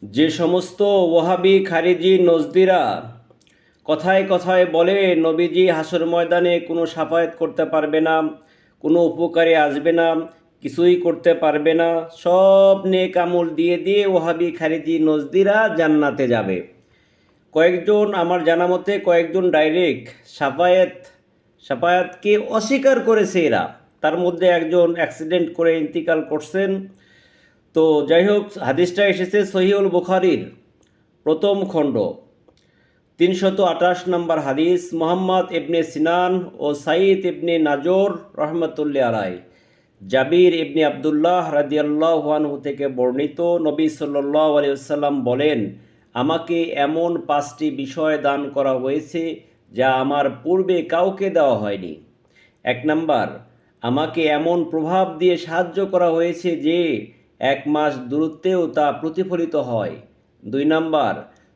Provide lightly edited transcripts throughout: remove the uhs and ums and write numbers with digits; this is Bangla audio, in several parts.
যে সমস্ত ওয়াহাবি খারিজি নজদিরা কথায় কথায় বলে নবীজি হাসর ময়দানে কোনো সাফায়াত করতে পারবে না, কোনো উপকারে আসবে না, কিছুই করতে পারবে না, সব নেক আমল দিয়ে দিয়ে ওয়াহাবি খারিজি নজদিরা জান্নাতে যাবে। কয়েকজন, আমার জানা মতে কয়েকজন ডাইরেক্ট সাফায়াতকে অস্বীকার করেছে এরা। তার মধ্যে একজন অ্যাক্সিডেন্ট করে ইন্তিকাল করছেন। তো যাই হোক, হাদিসটা এসেছে সহিহুল বুখারীর প্রথম খণ্ড 328 নম্বর হাদিস। মোহাম্মদ ইবনে সিনান ও সাঈদ ইবনে নাজর রহমতুল্লাহ আলাই জাবির ইবনে আবদুল্লাহ রাদিয়াল্লাহু আনহু থেকে বর্ণিত, নবী সাল্লাল্লাহু আলাইহি ওয়াসাল্লাম বলেন, আমাকে এমন 5টি বিষয় দান করা হয়েছে যা আমার পূর্বে কাউকে দেওয়া হয়নি। 1 নাম্বার, আমাকে এমন প্রভাব দিয়ে সাহায্য করা হয়েছে যে 1 মাস দূরত্বেও তা প্রতিফলিত হয়। 2 নাম্বার,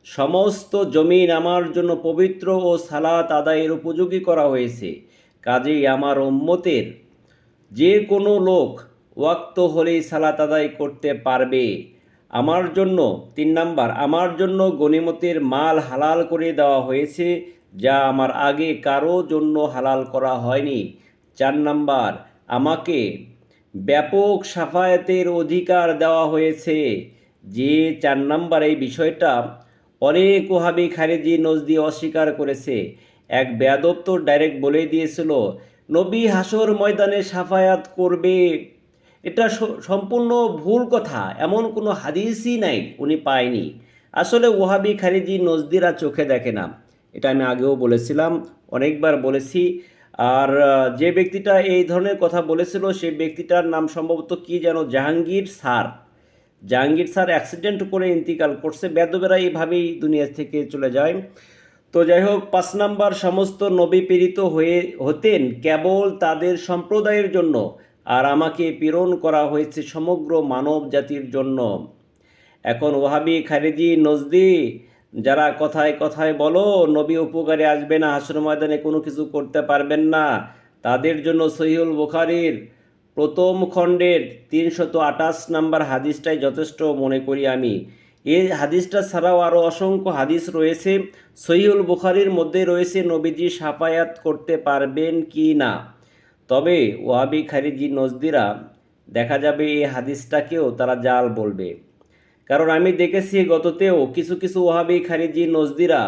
সমস্ত জমিন আমার জন্য পবিত্র ও সালাত আদায়ের উপযোগী করা হয়েছে, কাজেই আমার উম্মতের যে কোনো লোক ওয়াক্ত হলেই সালাত আদায় করতে পারবে আমার জন্য। 3 নাম্বার, আমার জন্য গনিমতের মাল হালাল করে দেওয়া হয়েছে যা আমার আগে কারো জন্য হালাল করা হয়নি। 4 নাম্বার, আমাকে ব্যাপক সাফায়াতের অধিকার দেওয়া হয়েছে। যে 4 নাম্বার এই বিষয়টা অনেক ওহাবি খারিজি নজদি অস্বীকার করেছে। এক বেয়াদব তো ডাইরেক্ট বলেই দিয়েছিল নবী হাসর ময়দানে সাফায়াত করবে। এটা সম্পূর্ণ ভুল কথা, এমন কোনো হাদিসই নাই, উনি পায়নি। আসলে ওহাবি খারিজি নজদিরা চোখে দেখে না, এটা আমি আগেও বলেছিলাম, অনেকবার বলেছি। আর যে ব্যক্তিটা এই ধরনের কথা বলেছিল সেই ব্যক্তিটার নাম সম্ভবত কি যেন জাহাঙ্গীর স্যার অ্যাক্সিডেন্ট করে ইন্তিকাল করছে। বেদবেরা এইভাবেই দুনিয়া থেকে চলে যায়। তো যাই হোক, 5 নাম্বার, সমস্ত নবী প্রেরিত হতেন কেবল তাদের সম্প্রদায়ের জন্য, আর আমাকে প্রেরণ করা হয়েছে সমগ্র মানব জাতির জন্য। এখন ওহাবি খারিজি নজদি যারা কথায় কথায় বলো নবী উপকারে আসবে না, হাসর ময়দানে কোনো কিছু করতে পারবেন না, তাদের জন্য সহিহুল বুখারীর প্রথম খণ্ডের 328 নম্বর হাদিসটাই যথেষ্ট মনে করি আমি। এই হাদিসটা ছাড়াও আরও অসংখ্য হাদিস রয়েছে। সহিহুল বুখারীর মধ্যে রয়েছে নবীজি সাফায়াত করতে পারবেন কি না। তবে ওয়াহাবি খারিজি নজদিরা দেখা যাবে এই হাদিসটাকেও তারা জাল বলবে। কারণ আমি দেখেছি গততেও কিছু কিছু ওয়াহাবি খারিজি নজদিরা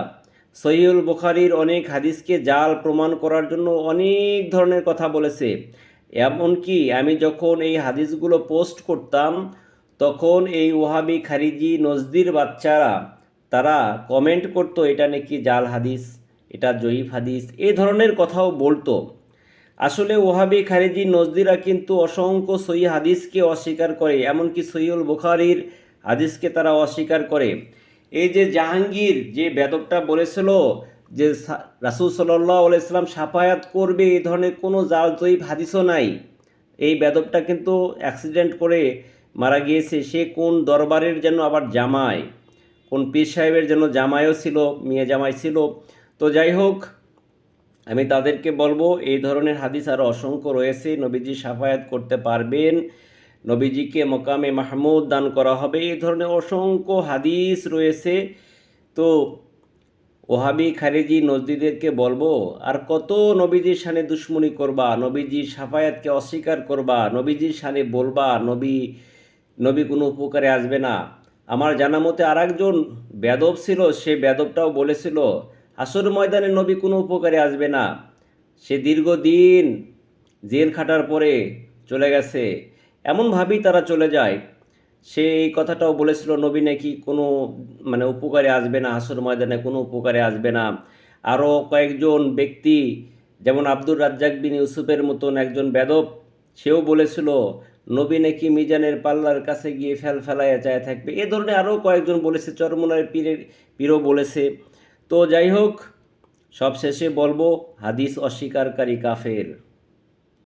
সহিহুল বুখারীর অনেক হাদিসকে জাল প্রমাণ করার জন্য অনেক ধরনের কথা বলেছে। এমনকি আমি যখন এই হাদিসগুলো পোস্ট করতাম তখন এই ওয়াহাবি খারিজি নজদির বাচ্চারা তারা কমেন্ট করতো এটা নাকি জাল হাদিস, এটা জয়ীফ হাদিস, এই ধরনের কথাও বলতো। আসলে ওহাবি খারিজি নজদিরা কিন্তু অসংখ্য সহি হাদিসকে অস্বীকার করে, এমনকি সহিহুল বুখারীর হাদিসকে তারা অস্বীকার করে। এই যে জাহাঙ্গীর যে বেদকটা বলেছিল যে রাসূল সাল্লাল্লাহু আলাইহি সাল্লাম সাফায়াত করবে, এই ধরনের কোনো জাল জয়ীফ হাদিসও নাই। এই বেদকটা কিন্তু অ্যাক্সিডেন্ট করে মারা গিয়েছে। সে কোন দরবারের যেন আবার জামাই, কোন পীর সাহেবের যেন জামাইও ছিল, মেয়ে জামাই ছিল। তো যাই হোক, আমি তাদেরকে বলবো এই ধরনের হাদিস আরও অসংখ্য রয়েছে। নবীজি সাফায়াত করতে পারবেন, নবীজিকে মকামে মাহমুদ দান করা হবে, এই ধরনের অসংখ্য হাদিস রয়েছে। তো ওহাবি খারিজি নজদিদেরকে বলবো, আর কত নবীজির শানে দুশ্মনী করবা, নবীজির সাফায়াতকে অস্বীকার করবা, নবীজির শানে বলবা নবী কোনো উপকারে আসবে না। আমার জানা মতে আর একজন বেদব ছিল, সে বেদবটাও বলেছিল হাসর ময়দানে নবী কোনো উপকারে আসবে না। সে দীর্ঘদিন জেল খাটার পরে চলে গেছে, এমনভাবেই তারা চলে যায়। সে এই কথাটাও বলেছিল নবী নাকি কোনো উপকারে আসবে না, হাসর ময়দানে কোনো উপকারে আসবে না। আরও কয়েকজন ব্যক্তি যেমন আব্দুর রাজ্জাক বিন ইউসুফের মতন একজন বেদব, সেও বলেছিল নবী নাকি মিজানের পাল্লার কাছে গিয়ে ফেলাইয়া চায় থাকবে। এ ধরনের আরও কয়েকজন বলেছে, চরমনার পীরও বলেছে। তো যাই হোক, সব শেষে বলবো হাদিস অস্বীকারী কাফের।